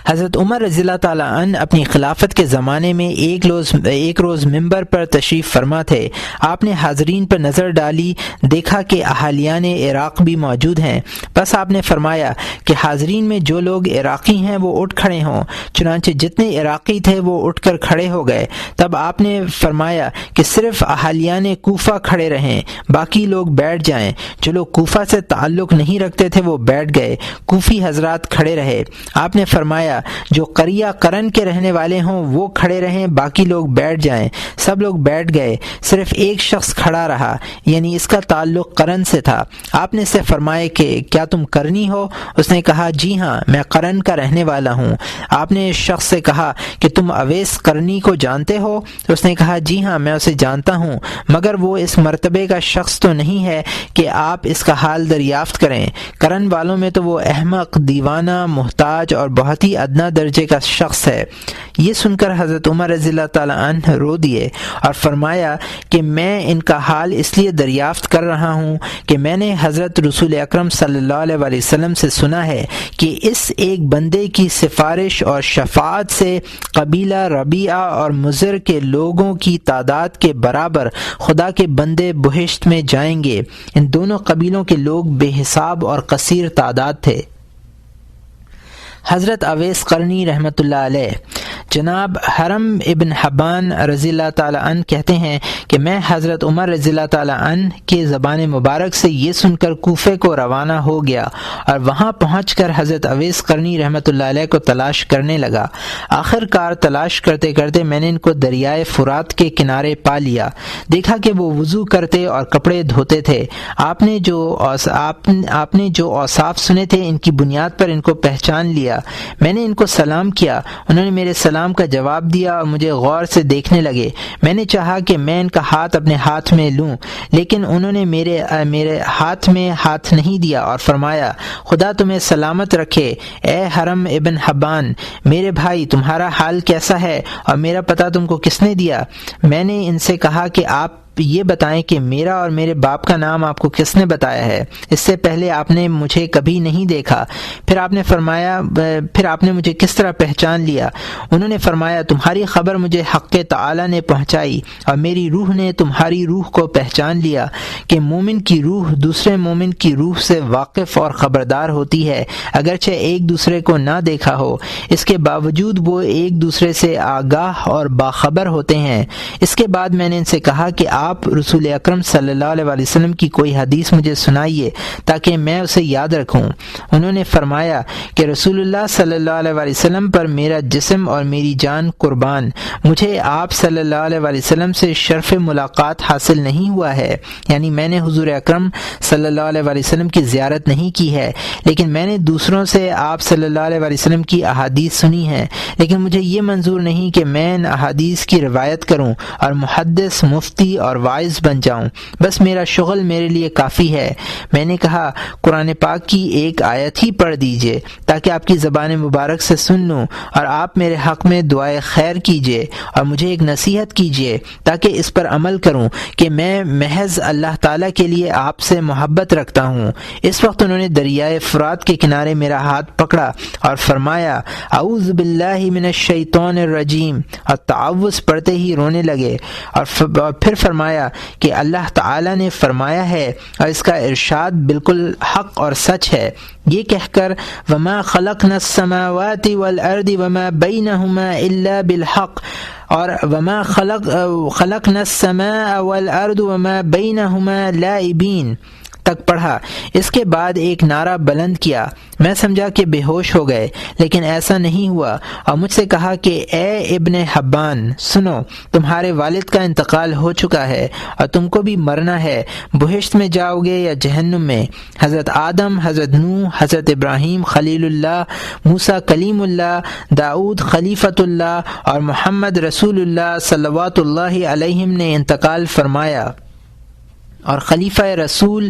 حضرت عمر رضی اللہ تعالیٰ عنہ اپنی خلافت کے زمانے میں ایک روز ممبر پر تشریف فرما تھے۔ آپ نے حاضرین پر نظر ڈالی، دیکھا کہ اہالیان عراق بھی موجود ہیں۔ بس آپ نے فرمایا کہ حاضرین میں جو لوگ عراقی ہیں وہ اٹھ کھڑے ہوں۔ چنانچہ جتنے عراقی تھے وہ اٹھ کر کھڑے ہو گئے۔ تب آپ نے فرمایا کہ صرف اہالیان کوفہ کھڑے رہیں، باقی لوگ بیٹھ جائیں۔ جو لوگ کوفہ سے تعلق نہیں رکھتے تھے وہ بیٹھ گئے، کوفی حضرات کھڑے رہے۔ آپ نے فرمایا جو قریہ قرن کے رہنے والے ہوں وہ کھڑے رہیں، باقی لوگ بیٹھ جائیں۔ سب لوگ بیٹھ گئے، صرف ایک شخص کھڑا رہا، یعنی اس کا تعلق قرن سے تھا۔ آپ نے اس سے فرمایا کہ کیا تم قرنی ہو؟ اس نے کہا جی ہاں، میں قرن کا رہنے والا ہوں۔ آپ نے اس شخص سے کہا کہ تم اویس قرنی کو جانتے ہو؟ اس نے کہا جی ہاں، میں اسے جانتا ہوں، مگر وہ اس مرتبے کا شخص تو نہیں ہے کہ آپ اس کا حال دریافت کریں۔ قرن والوں میں تو وہ احمق، دیوانہ، محتاج اور بہت ہی ادنا درجے کا شخص ہے۔ یہ سن کر حضرت عمر رضی اللہ تعالیٰ عنہ رو دیے اور فرمایا کہ میں ان کا حال اس لیے دریافت کر رہا ہوں کہ میں نے حضرت رسول اکرم صلی اللہ علیہ وسلم سے سنا ہے کہ اس ایک بندے کی سفارش اور شفاعت سے قبیلہ ربیعہ اور مضر کے لوگوں کی تعداد کے برابر خدا کے بندے بہشت میں جائیں گے۔ ان دونوں قبیلوں کے لوگ بے حساب اور کثیر تعداد تھے۔ حضرت اویس قرنی رحمۃ اللہ علیہ، جناب حرم ابن حبان رضی اللہ تعالیٰ عنہ کہتے ہیں کہ میں حضرت عمر رضی اللہ تعالیٰ عنہ کے زبان مبارک سے یہ سن کر کوفے کو روانہ ہو گیا اور وہاں پہنچ کر حضرت اویس قرنی رحمۃ اللہ علیہ کو تلاش کرنے لگا۔ آخر کار تلاش کرتے کرتے میں نے ان کو دریائے فرات کے کنارے پا لیا۔ دیکھا کہ وہ وضو کرتے اور کپڑے دھوتے تھے۔ آپ نے جو اوصاف سنے تھے ان کی بنیاد پر ان کو پہچان لیا۔ میں نے ان کو سلام کیا، انہوں نے میرے سلام کا جواب دیا اور مجھے غور سے دیکھنے لگے۔ میں نے چاہا کہ میں ان کا ہاتھ اپنے ہاتھ میں لوں، لیکن انہوں نے میرے ہاتھ میں ہاتھ نہیں دیا اور فرمایا خدا تمہیں سلامت رکھے اے حرم ابن حبان، میرے بھائی تمہارا حال کیسا ہے اور میرا پتہ تم کو کس نے دیا؟ میں نے ان سے کہا کہ آپ یہ بتائیں کہ میرا اور میرے باپ کا نام آپ کو کس نے بتایا ہے؟ اس سے پہلے آپ نے مجھے کبھی نہیں دیکھا۔ پھر آپ نے مجھے کس طرح پہچان لیا؟ انہوں نے فرمایا تمہاری خبر مجھے حق تعالی نے پہنچائی اور میری روح نے تمہاری روح کو پہچان لیا کہ مومن کی روح دوسرے مومن کی روح سے واقف اور خبردار ہوتی ہے، اگرچہ ایک دوسرے کو نہ دیکھا ہو، اس کے باوجود وہ ایک دوسرے سے آگاہ اور باخبر ہوتے ہیں۔ اس کے بعد میں نے ان سے کہا کہ آپ رسول اکرم صلی اللہ علیہ وسلم کی کوئی حدیث مجھے سنائیے تاکہ میں اسے یاد رکھوں۔ انہوں نے فرمایا کہ رسول اللہ صلی اللہ علیہ وسلم پر میرا جسم اور میری جان قربان، مجھے آپ صلی اللہ علیہ وسلم سے شرف ملاقات حاصل نہیں ہوا ہے، یعنی میں نے حضور اکرم صلی اللہ علیہ وسلم کی زیارت نہیں کی ہے، لیکن میں نے دوسروں سے آپ صلی اللہ علیہ وسلم کی احادیث سنی ہیں، لیکن مجھے یہ منظور نہیں کہ میں ان احادیث کی روایت کروں اور محدث، مفتی اور واعظ بن جاؤں، بس میرا شغل میرے لیے کافی ہے۔ میں نے کہا قرآن پاک کی ایک آیت ہی پڑھ دیجئے تاکہ آپ کی زبان مبارک سے سن لوں، اور آپ میرے حق میں دعائے خیر کیجئے اور مجھے ایک نصیحت کیجئے تاکہ اس پر عمل کروں کہ میں محض اللہ تعالیٰ کے لیے آپ سے محبت رکھتا ہوں۔ اس وقت انہوں نے دریائے فرات کے کنارے میرا ہاتھ پکڑا اور فرمایا اعوذ باللہ من الشیطان الرجیم، اور تعوذ پڑھتے ہی رونے لگے اور پھر فرمایا کہ اللہ تعالیٰ نے فرمایا ہے اور اس کا ارشاد بالکل حق اور سچ ہے، یہ کہہ کر وما خلقنا السماوات والارض وما بینہما الا بالحق، اور وما خلقنا السماء والارض وما بینہما لاعبین تک پڑھا۔ اس کے بعد ایک نعرہ بلند کیا، میں سمجھا کہ بے ہوش ہو گئے، لیکن ایسا نہیں ہوا، اور مجھ سے کہا کہ اے ابن حبان سنو، تمہارے والد کا انتقال ہو چکا ہے اور تم کو بھی مرنا ہے، بہشت میں جاؤ گے یا جہنم میں۔ حضرت آدم، حضرت نوح، حضرت ابراہیم خلیل اللہ، موسیٰ کلیم اللہ، داؤد خلیفۃ اللہ اور محمد رسول اللہ صلوات اللہ علیہم نے انتقال فرمایا۔ اور خلیفہ رسول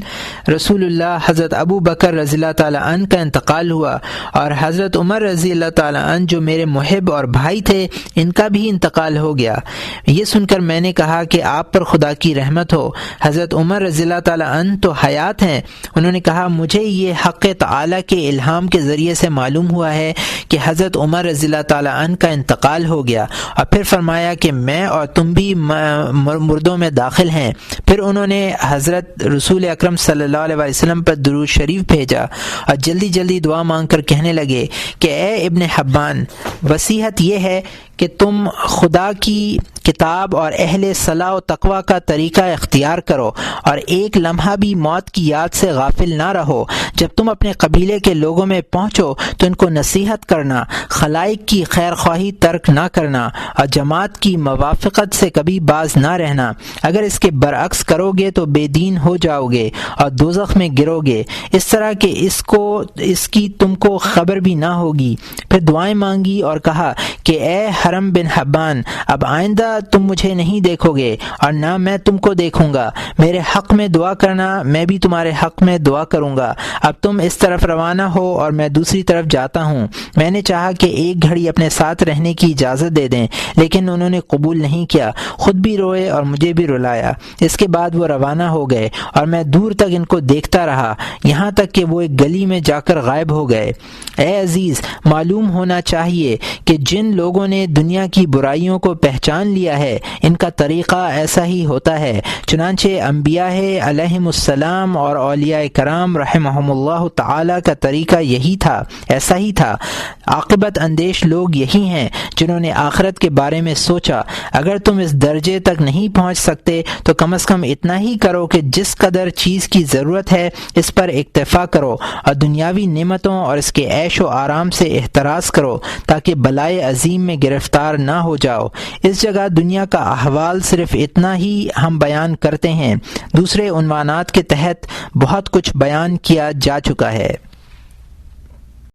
اللہ حضرت ابو بکر رضی اللہ تعالیٰ عنہ کا انتقال ہوا، اور حضرت عمر رضی اللہ تعالیٰ عنہ جو میرے محب اور بھائی تھے ان کا بھی انتقال ہو گیا۔ یہ سن کر میں نے کہا کہ آپ پر خدا کی رحمت ہو، حضرت عمر رضی اللہ تعالیٰ عنہ تو حیات ہیں۔ انہوں نے کہا مجھے یہ حق تعالیٰ کے الہام کے ذریعے سے معلوم ہوا ہے کہ حضرت عمر رضی اللہ تعالیٰ عنہ کا انتقال ہو گیا، اور پھر فرمایا کہ میں اور تم بھی مردوں میں داخل ہیں۔ پھر انہوں نے حضرت رسول اکرم صلی اللہ علیہ وسلم پر درود شریف بھیجا اور جلدی جلدی دعا مانگ کر کہنے لگے کہ اے ابن حبان، وصیحت یہ ہے کہ تم خدا کی کتاب اور اہل صلاح و تقوی کا طریقہ اختیار کرو، اور ایک لمحہ بھی موت کی یاد سے غافل نہ رہو۔ جب تم اپنے قبیلے کے لوگوں میں پہنچو تو ان کو نصیحت کرنا، خلائق کی خیر خواہی ترک نہ کرنا، اور جماعت کی موافقت سے کبھی باز نہ رہنا۔ اگر اس کے برعکس کرو گے تو بے دین ہو جاؤ گے اور دوزخ میں گرو گے، اس طرح کہ اس کی تم کو خبر بھی نہ ہوگی۔ پھر دعائیں مانگی اور کہا کہ اے حرم بن حبان، اب آئندہ تم مجھے نہیں دیکھو گے اور نہ میں تم کو دیکھوں گا۔ میرے حق میں دعا کرنا، میں بھی تمہارے حق میں دعا کروں گا۔ اب تم اس طرف روانہ ہو اور میں دوسری طرف جاتا ہوں۔ میں نے چاہا کہ ایک گھڑی اپنے ساتھ رہنے کی اجازت دے دیں، لیکن انہوں نے قبول نہیں کیا، خود بھی روئے اور مجھے بھی رلایا۔ اس کے بعد وہ روانہ ہو گئے اور میں دور تک ان کو دیکھتا رہا، یہاں تک کہ وہ ایک گلی میں جا کر غائب ہو گئے۔ اے عزیز، معلوم ہونا چاہیے کہ جن لوگوں نے دنیا کی برائیوں کو پہچان لیا ہے ان کا طریقہ ایسا ہی ہوتا ہے۔ چنانچہ انبیاء علیہم السلام اور اولیاء کرام رحمہم اللہ تعالی کا طریقہ یہی تھا، ایسا ہی تھا۔ عاقبت اندیش لوگ یہی ہیں جنہوں نے آخرت کے بارے میں سوچا۔ اگر تم اس درجے تک نہیں پہنچ سکتے تو کم از کم اتنا ہی کرو کہ جس قدر چیز کی ضرورت ہے اس پر اکتفا کرو، اور دنیاوی نعمتوں اور اس کے عیش و آرام سے احتراز کرو تاکہ بلائے عظیم میں گرفتار نہ ہو جاؤ۔ اس جگہ دنیا کا احوال صرف اتنا ہی ہم بیان کرتے ہیں، دوسرے عنوانات کے تحت بہت کچھ بیان کیا جا چکا ہے۔